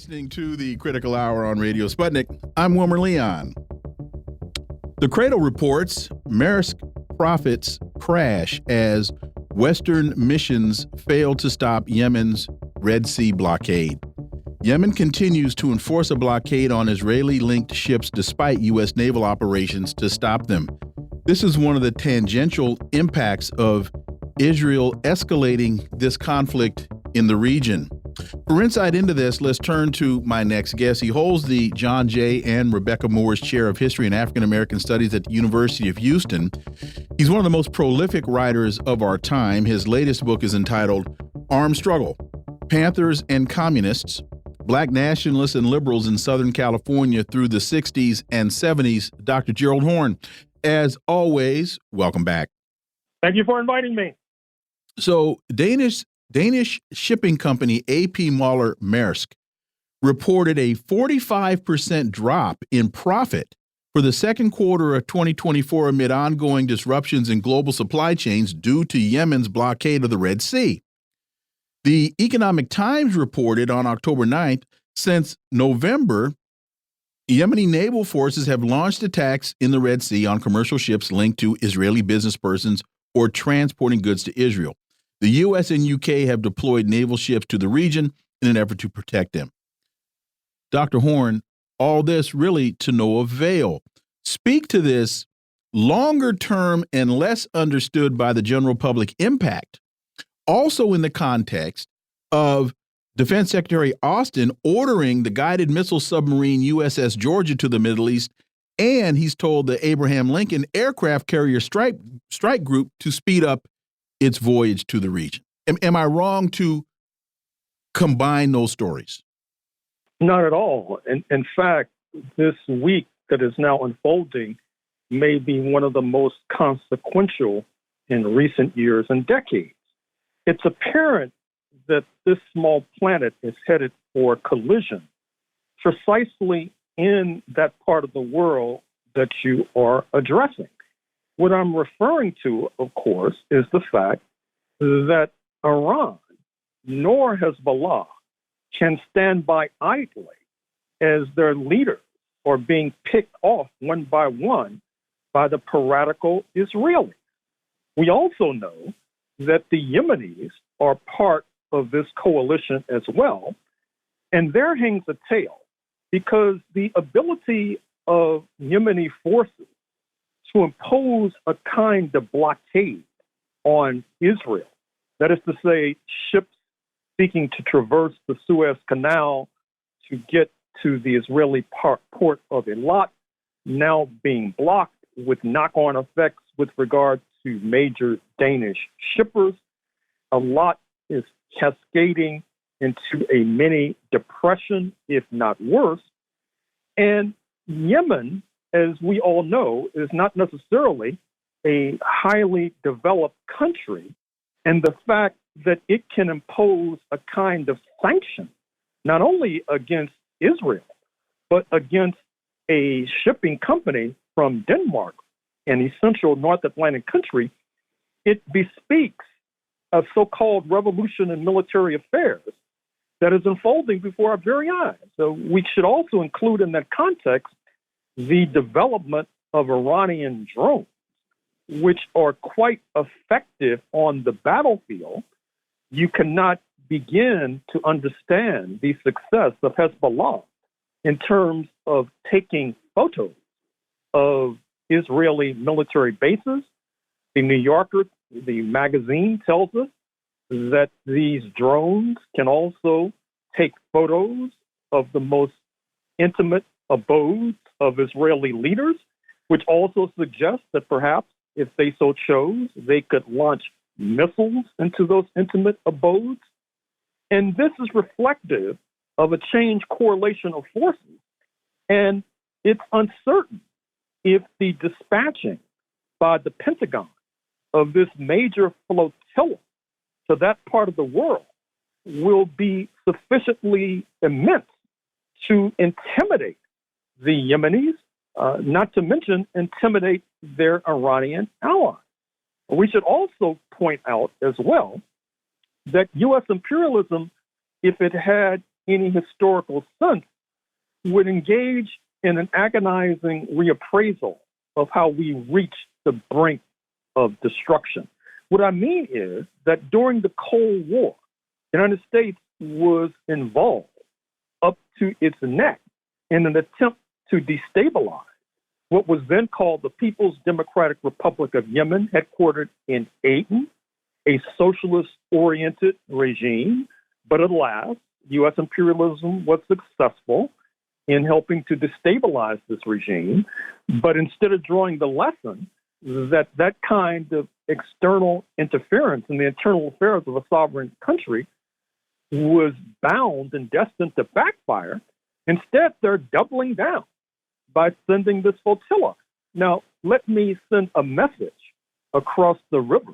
listening to the Critical Hour on Radio Sputnik. I'm Wilmer Leon. The Cradle reports Maersk profits crash as Western missions fail to stop Yemen's Red Sea blockade. Yemen continues to enforce a blockade on Israeli-linked ships despite U.S. naval operations to stop them. This is one of the tangential impacts of Israel escalating this conflict in the region. For insight into this, let's turn to my next guest. He holds the John J. and Rebecca Moores Chair of History and African American Studies at the University of Houston. He's one of the most prolific writers of our time. His latest book is entitled Armed Struggle: Panthers and Communists, Black Nationalists and Liberals in Southern California through the 60s and 70s. Dr. Gerald Horne, as always, welcome back. Thank you for inviting me. So Danish shipping company A.P. Møller Maersk reported a 45% drop in profit for the second quarter of 2024 amid ongoing disruptions in global supply chains due to Yemen's blockade of the Red Sea. The Economic Times reported on October 9th, since November, Yemeni naval forces have launched attacks in the Red Sea on commercial ships linked to Israeli businesspersons or transporting goods to Israel. The U.S. and U.K. have deployed naval ships to the region in an effort to protect them. Dr. Horne, all this really to no avail. Speak to this longer term and less understood by the general public impact, also in the context of Defense Secretary Austin ordering the guided missile submarine USS Georgia to the Middle East, and he's told the Abraham Lincoln aircraft carrier strike group to speed up its voyage to the region. Am I wrong to combine those stories? Not at all. In fact, this week that is now unfolding may be one of the most consequential in recent years and decades. It's apparent that this small planet is headed for collision precisely in that part of the world that you are addressing. What I'm referring to, of course, is the fact that Iran nor Hezbollah can stand by idly as their leaders are being picked off one by the piratical Israelis. We also know that the Yemenis are part of this coalition as well, and there hangs a tale because the ability of Yemeni forces to impose a kind of blockade on Israel, that is to say, ships seeking to traverse the Suez Canal to get to the Israeli port of Eilat, now being blocked with knock-on effects with regard to major Danish shippers. A lot is cascading into a mini depression, if not worse. And Yemen, as we all know, is not necessarily a highly developed country. And the fact that it can impose a kind of sanction, not only against Israel, but against a shipping company from Denmark, an essential North Atlantic country, it bespeaks a so-called revolution in military affairs that is unfolding before our very eyes. So we should also include in that context the development of Iranian drones, which are quite effective on the battlefield. You cannot begin to understand the success of Hezbollah in terms of taking photos of Israeli military bases. The New Yorker, the magazine, tells us that these drones can also take photos of the most intimate abodes of Israeli leaders, which also suggests that perhaps if they so chose, they could launch missiles into those intimate abodes. And this is reflective of a changed correlation of forces. And it's uncertain if the dispatching by the Pentagon of this major flotilla to that part of the world will be sufficiently immense to intimidate the Yemenis, not to mention intimidate their Iranian allies. We should also point out as well that U.S. imperialism, if it had any historical sense, would engage in an agonizing reappraisal of how we reached the brink of destruction. What I mean is that during the Cold War, the United States was involved up to its neck in an attempt to destabilize what was then called the People's Democratic Republic of Yemen, headquartered in Aden, a socialist-oriented regime. But alas, U.S. imperialism was successful in helping to destabilize this regime. But instead of drawing the lesson that that kind of external interference in the internal affairs of a sovereign country was bound and destined to backfire, instead they're doubling down by sending this flotilla. Now, let me send a message across the river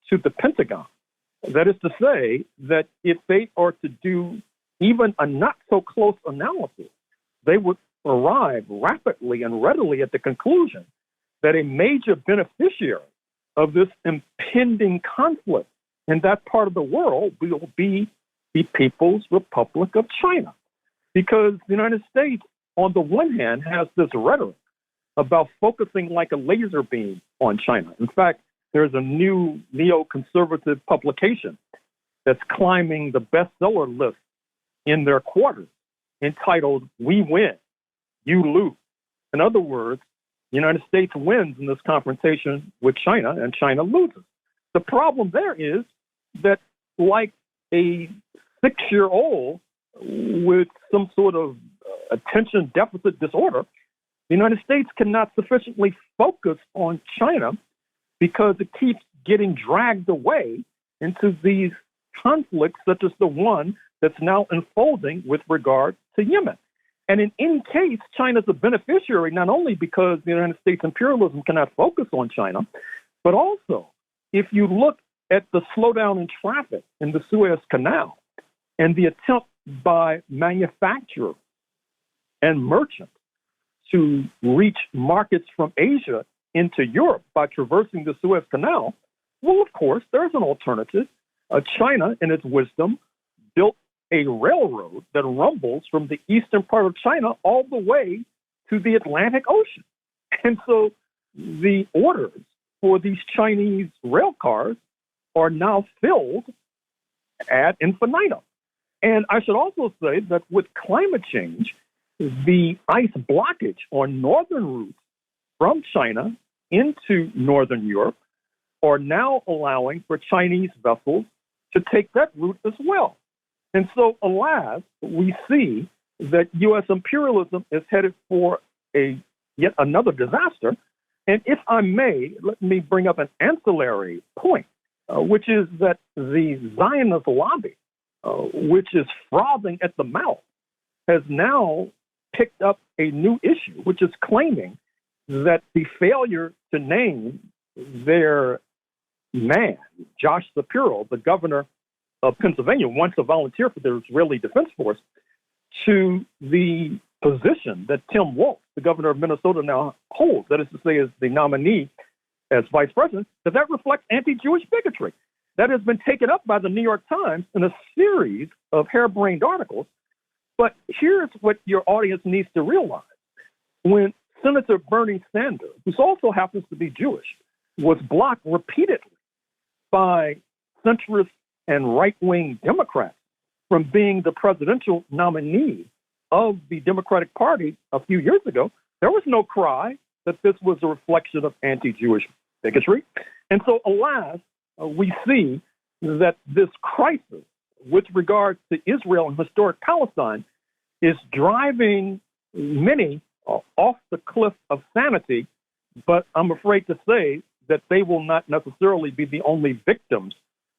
to the Pentagon. That is to say that if they are to do even a not-so-close analysis, they would arrive rapidly and readily at the conclusion that a major beneficiary of this impending conflict in that part of the world will be the People's Republic of China. Because the United States, on the one hand, has this rhetoric about focusing like a laser beam on China. In fact, there's a new neoconservative publication that's climbing the bestseller list in their quarters entitled, "We Win, You Lose." In other words, the United States wins in this confrontation with China and China loses. The problem there is that, like a 6-year-old with some sort of attention deficit disorder, the United States cannot sufficiently focus on China because it keeps getting dragged away into these conflicts, such as the one that's now unfolding with regard to Yemen. And in any case, China's a beneficiary, not only because the United States imperialism cannot focus on China, but also if you look at the slowdown in traffic in the Suez Canal and the attempt by manufacturers and merchants to reach markets from Asia into Europe by traversing the Suez Canal, well, of course, there's an alternative. China, in its wisdom, built a railroad that rumbles from the eastern part of China all the way to the Atlantic Ocean. And so the orders for these Chinese rail cars are now filled ad infinitum. And I should also say that with climate change, the ice blockage on northern routes from China into northern Europe are now allowing for Chinese vessels to take that route as well. And so, alas, we see that U.S. imperialism is headed for yet another disaster. And if I may, let me bring up an ancillary point, which is that the Zionist lobby, which is frothing at the mouth, has now picked up a new issue, which is claiming that the failure to name their man, Josh Shapiro, the governor of Pennsylvania, wants to volunteer for the Israeli Defense Force, to the position that Tim Walz, the governor of Minnesota, now holds, that is to say, as the nominee as vice president, that reflects anti-Jewish bigotry. That has been taken up by the New York Times in a series of harebrained articles. But here's what your audience needs to realize. When Senator Bernie Sanders, who also happens to be Jewish, was blocked repeatedly by centrist and right-wing Democrats from being the presidential nominee of the Democratic Party a few years ago, there was no cry that this was a reflection of anti-Jewish bigotry. And so, alas, we see that this crisis with regard to Israel and historic Palestine is driving many off the cliff of sanity, but I'm afraid to say that they will not necessarily be the only victims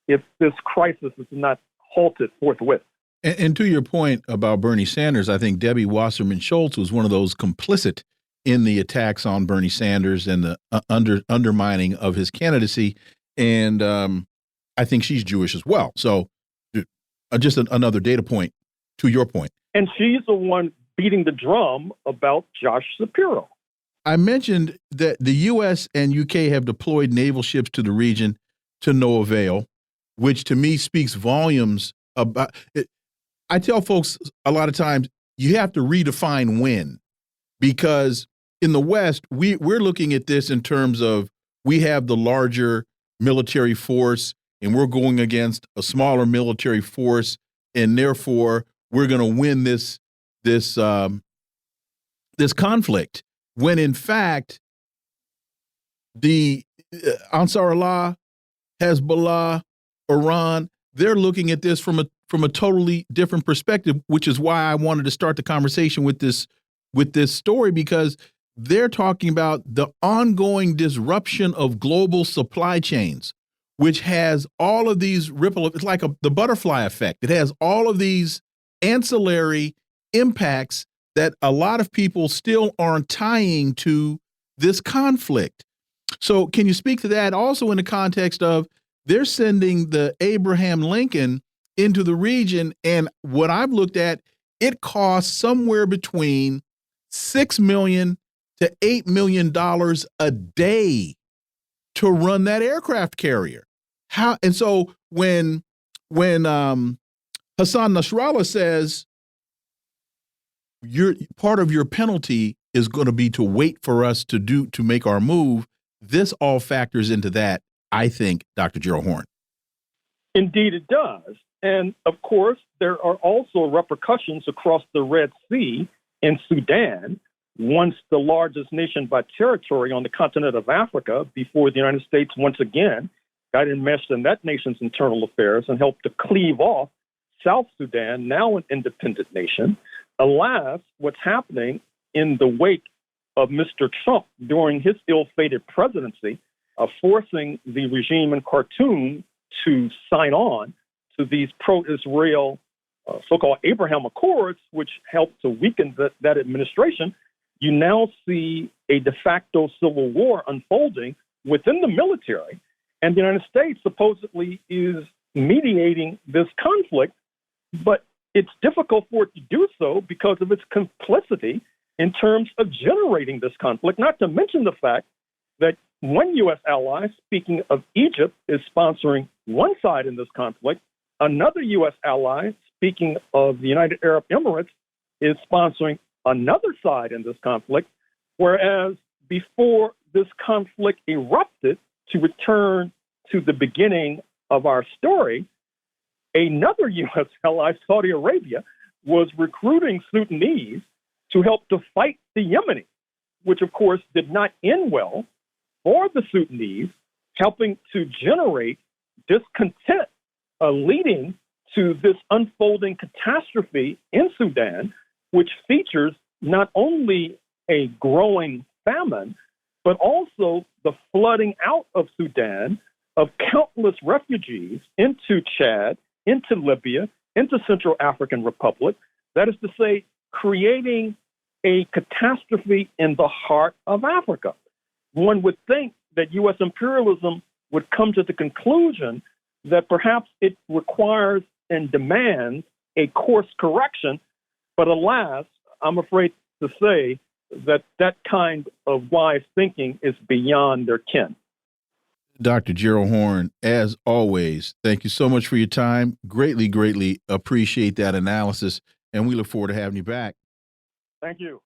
if this crisis is not halted forthwith. And to your point about Bernie Sanders, I think Debbie Wasserman Schultz was one of those complicit in the attacks on Bernie Sanders and the undermining of his candidacy. And I think she's Jewish as well. So just another data point to your point. And she's the one beating the drum about Josh Shapiro. I mentioned that the U.S. and U.K. have deployed naval ships to the region to no avail, which to me speaks volumes about it. I tell folks a lot of times you have to redefine win, because in the West, we're looking at this in terms of we have the larger military force and we're going against a smaller military force, and therefore we're going to win this conflict. When in fact, the Ansar Allah, Hezbollah, Iran, they're looking at this from a totally different perspective, which is why I wanted to start the conversation with this story, because they're talking about the ongoing disruption of global supply chains, which has all of these it's like the butterfly effect. It has all of these ancillary impacts that a lot of people still aren't tying to this conflict. So can you speak to that also in the context of they're sending the Abraham Lincoln into the region, and what I've looked at, it costs somewhere between $6 million to $8 million a day to run that aircraft carrier. And so when Hassan Nasrallah says part of your penalty is going to be to wait for us to make our move, this all factors into that, I think, Dr. Gerald Horne. Indeed, it does. And of course, there are also repercussions across the Red Sea in Sudan, once the largest nation by territory on the continent of Africa, before the United States once again got enmeshed in that nation's internal affairs and helped to cleave off South Sudan, now an independent nation. Alas, what's happening in the wake of Mr. Trump during his ill-fated presidency, forcing the regime in Khartoum to sign on to these pro-Israel so-called Abraham Accords, which helped to weaken that administration, you now see a de facto civil war unfolding within the military. And the United States supposedly is mediating this conflict, but it's difficult for it to do so because of its complicity in terms of generating this conflict, not to mention the fact that one U.S. ally, speaking of Egypt, is sponsoring one side in this conflict. Another U.S. ally, speaking of the United Arab Emirates, is sponsoring another side in this conflict, whereas before this conflict erupted, to return to the beginning of our story, another U.S. ally, Saudi Arabia, was recruiting Sudanese to help to fight the Yemenis, which of course did not end well for the Sudanese, helping to generate discontent, leading to this unfolding catastrophe in Sudan, which features not only a growing famine, but also the flooding out of Sudan of countless refugees into Chad, into Libya, into Central African Republic. That is to say, creating a catastrophe in the heart of Africa. One would think that U.S. imperialism would come to the conclusion that perhaps it requires and demands a course correction, but alas, I'm afraid to say that that kind of wise thinking is beyond their ken. Dr. Gerald Horne, as always, thank you so much for your time. Greatly, greatly appreciate that analysis, and we look forward to having you back. Thank you.